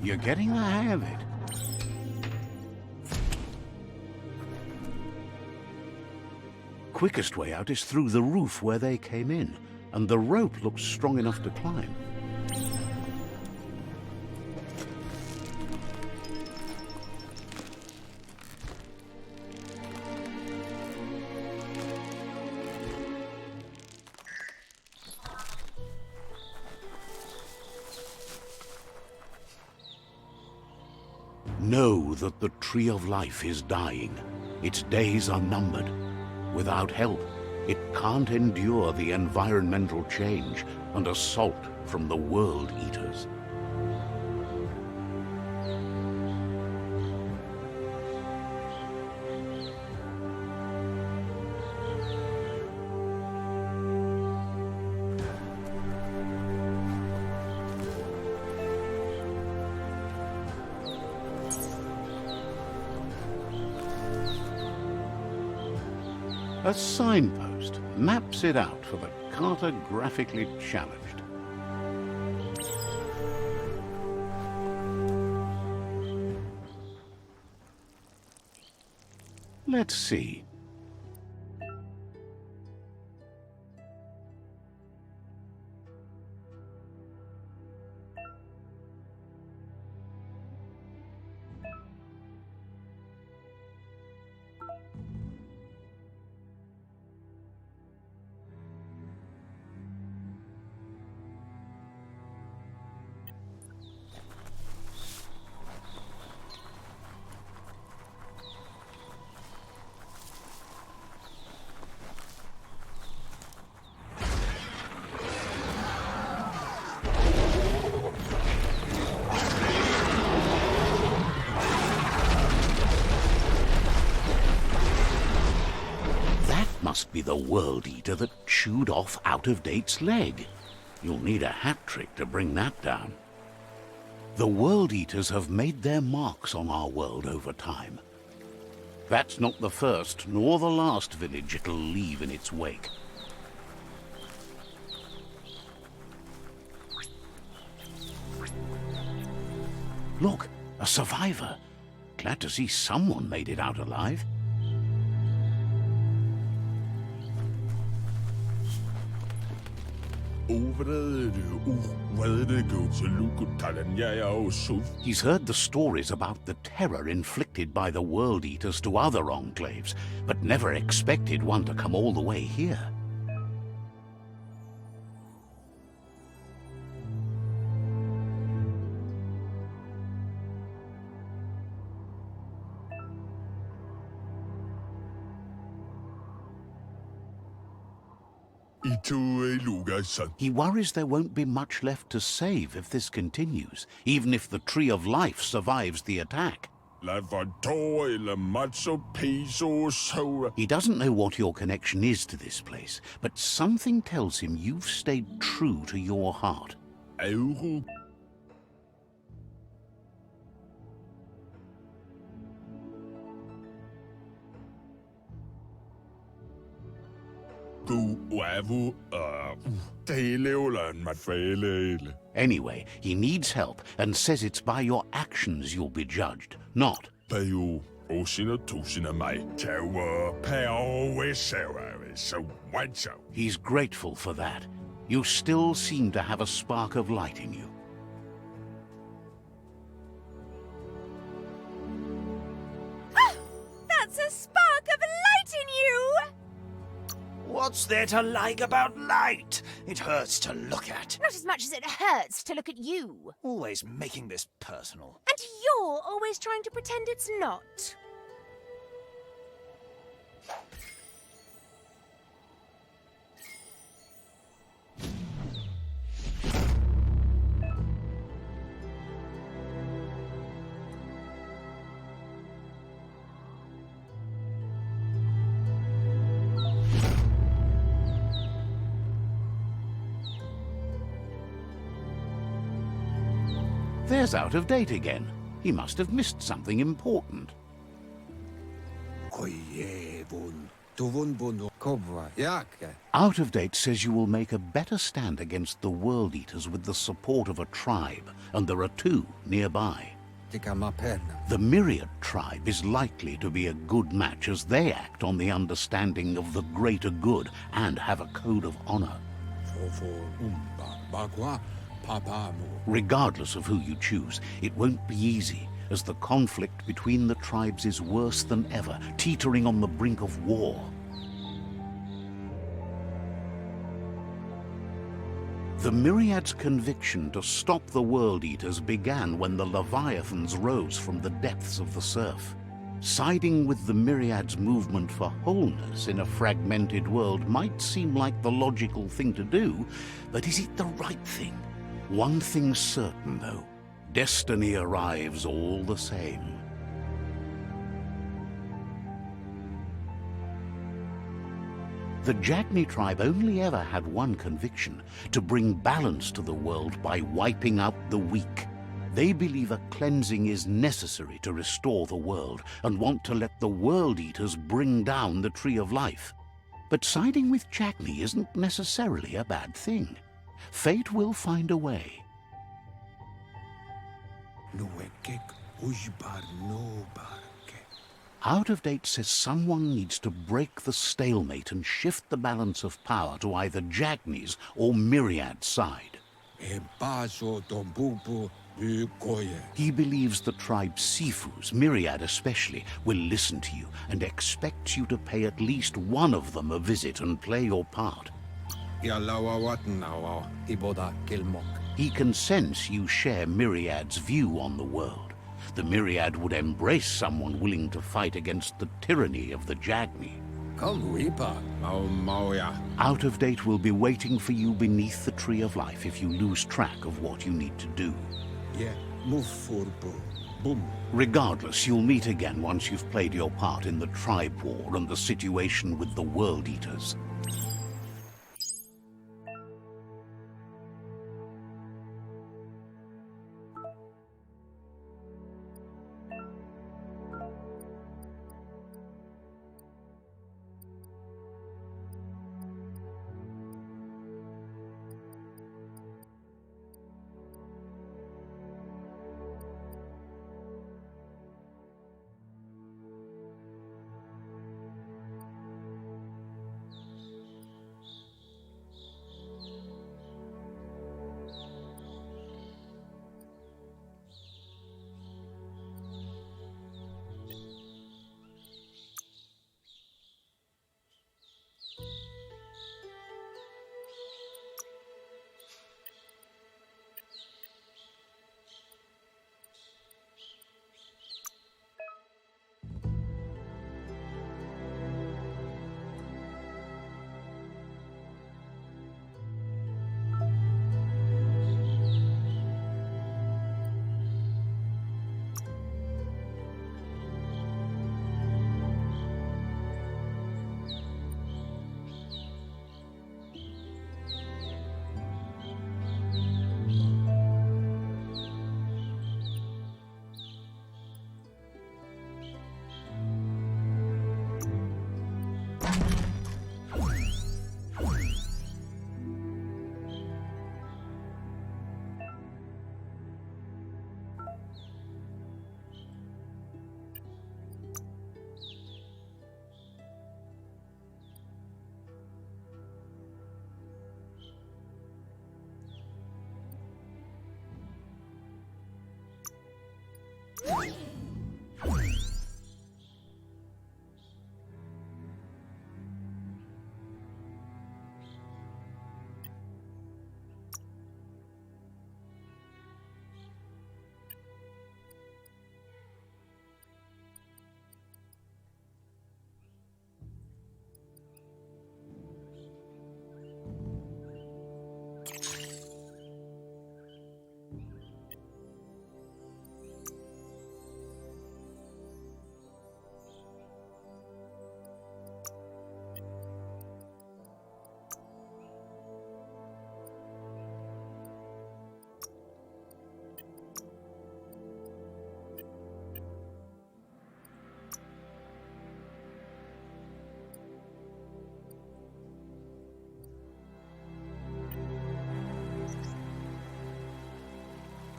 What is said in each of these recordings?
You're getting the hang of it. Quickest way out is through the roof where they came in, and the rope looks strong enough to climb. Know that the Tree of Life is dying. Its days are numbered. Without help, it can't endure the environmental change and assault from the World Eaters. A signpost maps it out for the cartographically challenged. Let's see. Must be the World Eater that chewed off Out-of-Date's leg. You'll need a hat trick to bring that down. The World Eaters have made their marks on our world over time. That's not the first nor the last village it'll leave in its wake. Look, a survivor. Glad to see someone made it out alive. He's heard the stories about the terror inflicted by the World Eaters to other enclaves, but never expected one to come all the way here. He worries there won't be much left to save if this continues, even if the Tree of Life survives the attack. He doesn't know what your connection is to this place, but something tells him you've stayed true to your heart. Anyway, he needs help and says it's by your actions you'll be judged, not. He's grateful for that. You still seem to have a spark of light in you. That's a spark of light in you! What's there to like about light? It hurts to look at. Not as much as it hurts to look at you. Always making this personal. And you're always trying to pretend it's not. There's Out of Date again. He must have missed something important. Kobra, Yake. Out of Date says you will make a better stand against the World Eaters with the support of a tribe, and there are two nearby. Tikamapen. The Myriad tribe is likely to be a good match as they act on the understanding of the greater good and have a code of honor. Regardless of who you choose, it won't be easy, as the conflict between the tribes is worse than ever, teetering on the brink of war. The Myriad's conviction to stop the World Eaters began when the Leviathans rose from the depths of the surf. Siding with the Myriad's movement for wholeness in a fragmented world might seem like the logical thing to do, but is it the right thing? One thing's certain, though. Destiny arrives all the same. The Jagni tribe only ever had one conviction: to bring balance to the world by wiping out the weak. They believe a cleansing is necessary to restore the world and want to let the World Eaters bring down the Tree of Life. But siding with Jagni isn't necessarily a bad thing. Fate will find a way. Out of Date says someone needs to break the stalemate and shift the balance of power to either Jagni's or Myriad's side. He believes the tribe Sifus, Myriad especially, will listen to you and expects you to pay at least one of them a visit and play your part. He can sense you share Myriad's view on the world. The Myriad would embrace someone willing to fight against the tyranny of the Jagni. Out of Date will be waiting for you beneath the Tree of Life if you lose track of what you need to do. Regardless, you'll meet again once you've played your part in the tribe war and the situation with the World Eaters.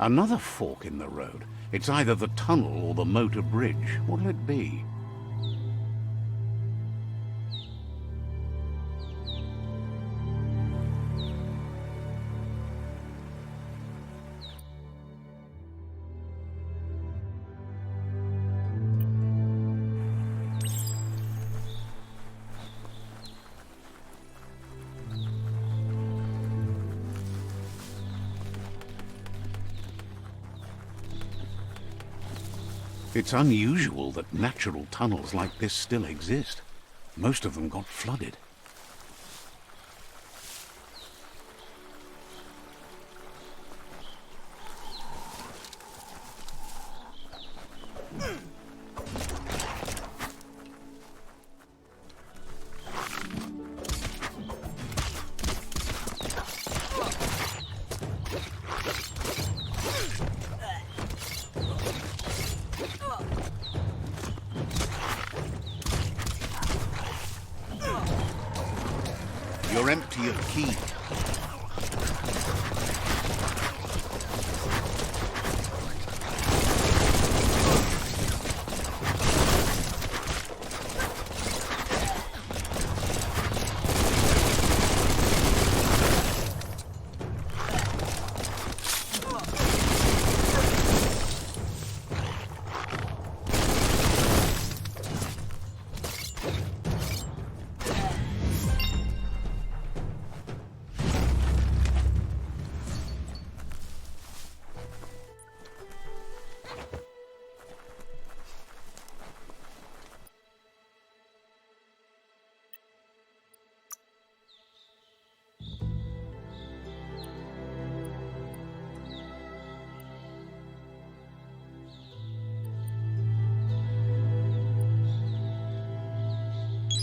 Another fork in the road. It's either the tunnel or the motor bridge. What'll it be? It's unusual that natural tunnels like this still exist. Most of them got flooded. You're empty of key.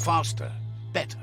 Faster, better.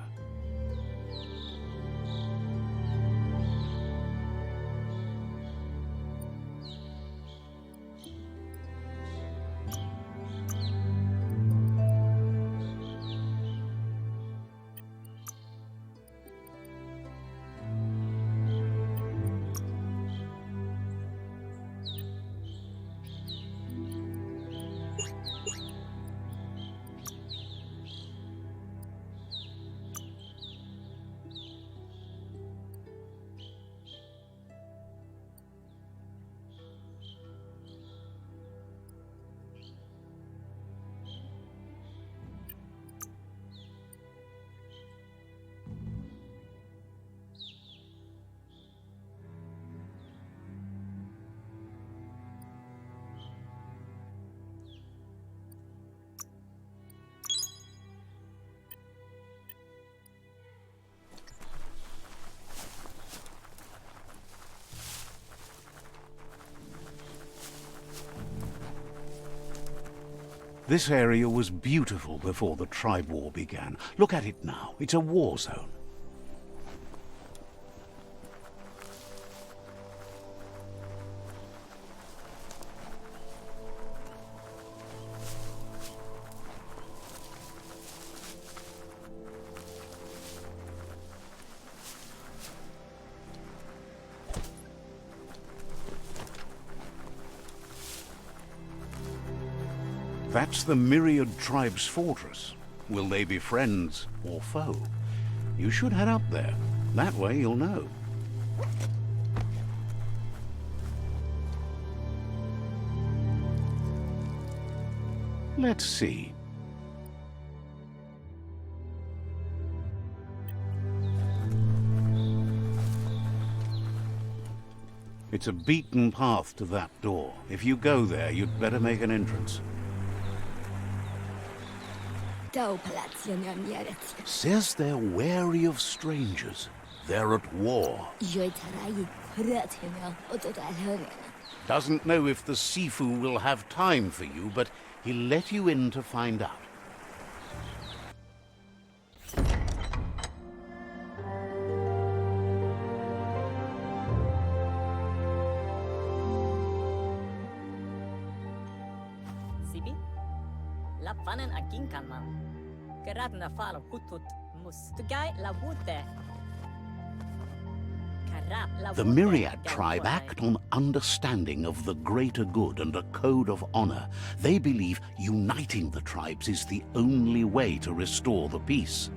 This area was beautiful before the tribe war began. Look at it now. It's a war zone. That's the Myriad Tribe's fortress. Will they be friends or foe? You should head up there. That way you'll know. Let's see. It's a beaten path to that door. If you go there, you'd better make an entrance. Says they're wary of strangers. They're at war. Doesn't know if the Sifu will have time for you, but he'll let you in to find out. Sibi? Lapanan aging kanman. Karat na falo hutut mus. Tugay la wute. The Myriad tribe act on understanding of the greater good and a code of honor. They believe uniting the tribes is the only way to restore the peace.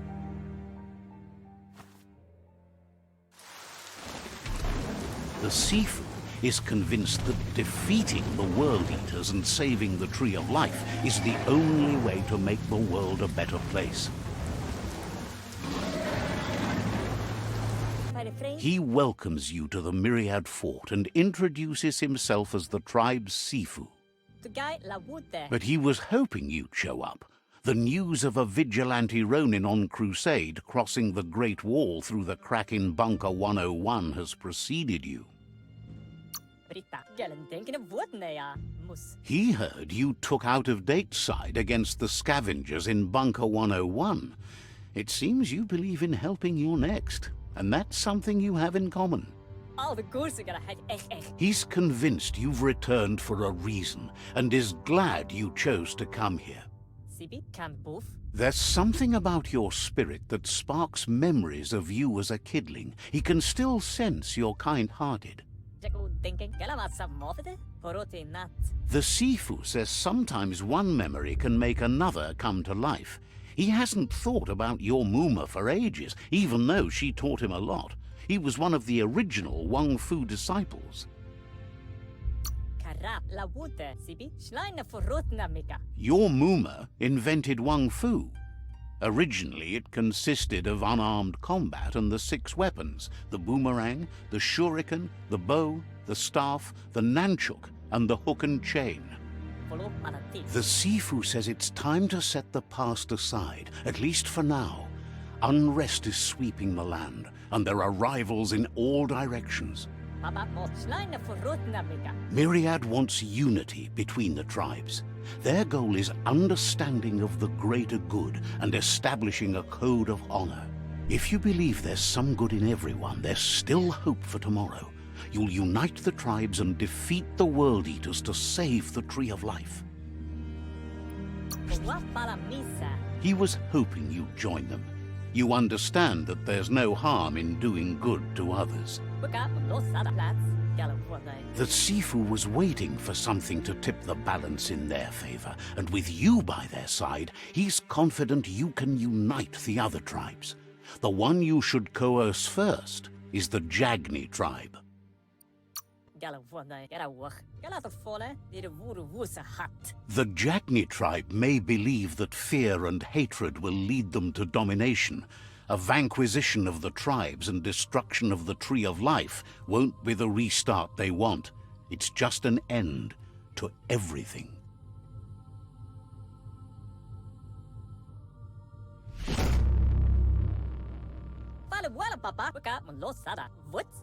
The Sifu is convinced that defeating the World Eaters and saving the Tree of Life is the only way to make the world a better place. He welcomes you to the Myriad Fort and introduces himself as the tribe's Sifu. But he was hoping you'd show up. The news of a vigilante Ronin on crusade crossing the Great Wall through the crack in Bunker 101 has preceded you. He heard you took out-of-date side against the scavengers in Bunker 101. It seems you believe in helping your next, and that's something you have in common. He's convinced you've returned for a reason, and is glad you chose to come here. There's something about your spirit that sparks memories of you as a kidling. He can still sense you're kind-hearted. The Sifu says sometimes one memory can make another come to life. He hasn't thought about your Muma for ages, even though she taught him a lot. He was one of the original Wang Fu disciples. Your Muma invented Wang Fu. Originally, it consisted of unarmed combat and the 6 weapons: the boomerang, the shuriken, the bow, the staff, the nunchuk, and the hook and chain. The Sifu says it's time to set the past aside, at least for now. Unrest is sweeping the land, and there are rivals in all directions. Myriad wants unity between the tribes. Their goal is understanding of the greater good and establishing a code of honor. If you believe there's some good in everyone, there's still hope for tomorrow. You'll unite the tribes and defeat the World Eaters to save the Tree of Life. He was hoping you'd join them. You understand that there's no harm in doing good to others. The Sifu was waiting for something to tip the balance in their favor, and with you by their side, he's confident you can unite the other tribes. The one you should coerce first is the Jagni tribe. The Jagni tribe may believe that fear and hatred will lead them to domination. A vanquisition of the tribes and destruction of the Tree of Life won't be the restart they want. It's just an end to everything.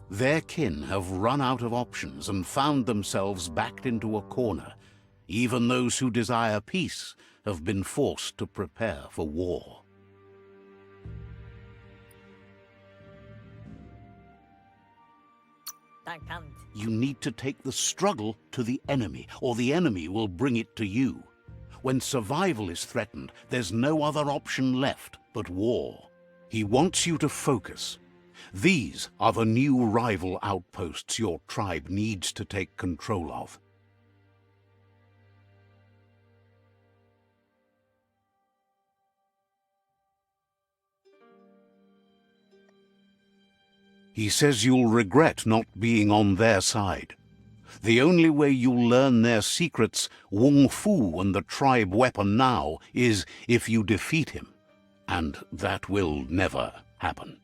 Their kin have run out of options and found themselves backed into a corner. Even those who desire peace have been forced to prepare for war. You need to take the struggle to the enemy, or the enemy will bring it to you. When survival is threatened, there's no other option left but war. He wants you to focus. These are the new rival outposts your tribe needs to take control of. He says you'll regret not being on their side. The only way you'll learn their secrets, Wung Fu and the tribe weapon now, is if you defeat him. And that will never happen.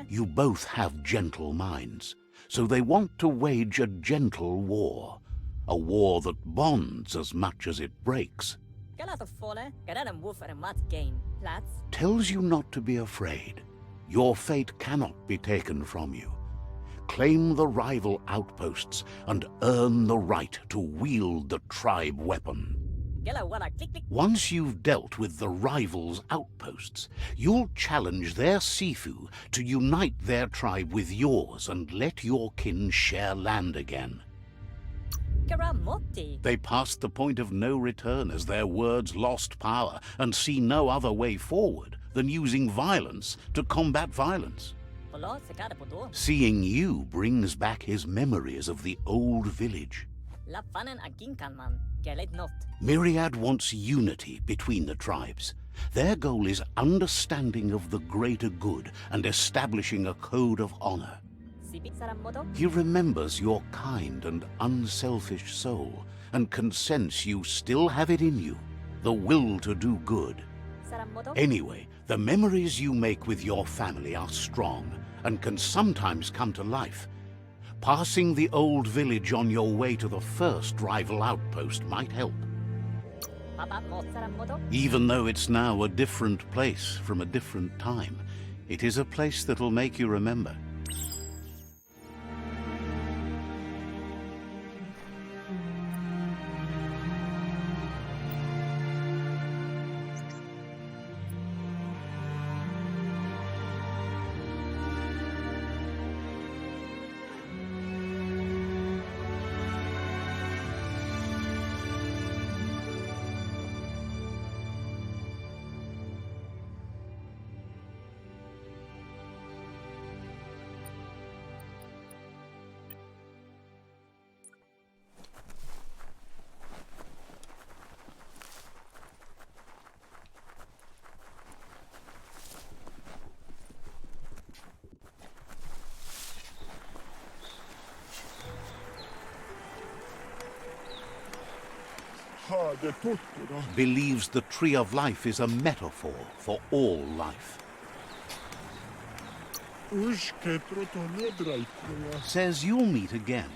You both have gentle minds, so they want to wage a gentle war. A war that bonds as much as it breaks. Tells you not to be afraid. Your fate cannot be taken from you. Claim the rival outposts and earn the right to wield the tribe weapon. Once you've dealt with the rivals' outposts, you'll challenge their Sifu to unite their tribe with yours and let your kin share land again. They passed the point of no return as their words lost power and see no other way forward than using violence to combat violence. Polo sekade puto. Seeing you brings back his memories of the old village. La fanen aginkan man. Gelet not. Myriad wants unity between the tribes. Their goal is understanding of the greater good and establishing a code of honor. Sipi saramoto. He remembers your kind and unselfish soul and can sense you still have it in you, the will to do good. Saramoto. Anyway, the memories you make with your family are strong and can sometimes come to life. Passing the old village on your way to the first rival outpost might help. Papa mo saramoto. Even though it's now a different place from a different time, it is a place that'll make you remember. Believes the Tree of Life is a metaphor for all life. Says you'll meet again.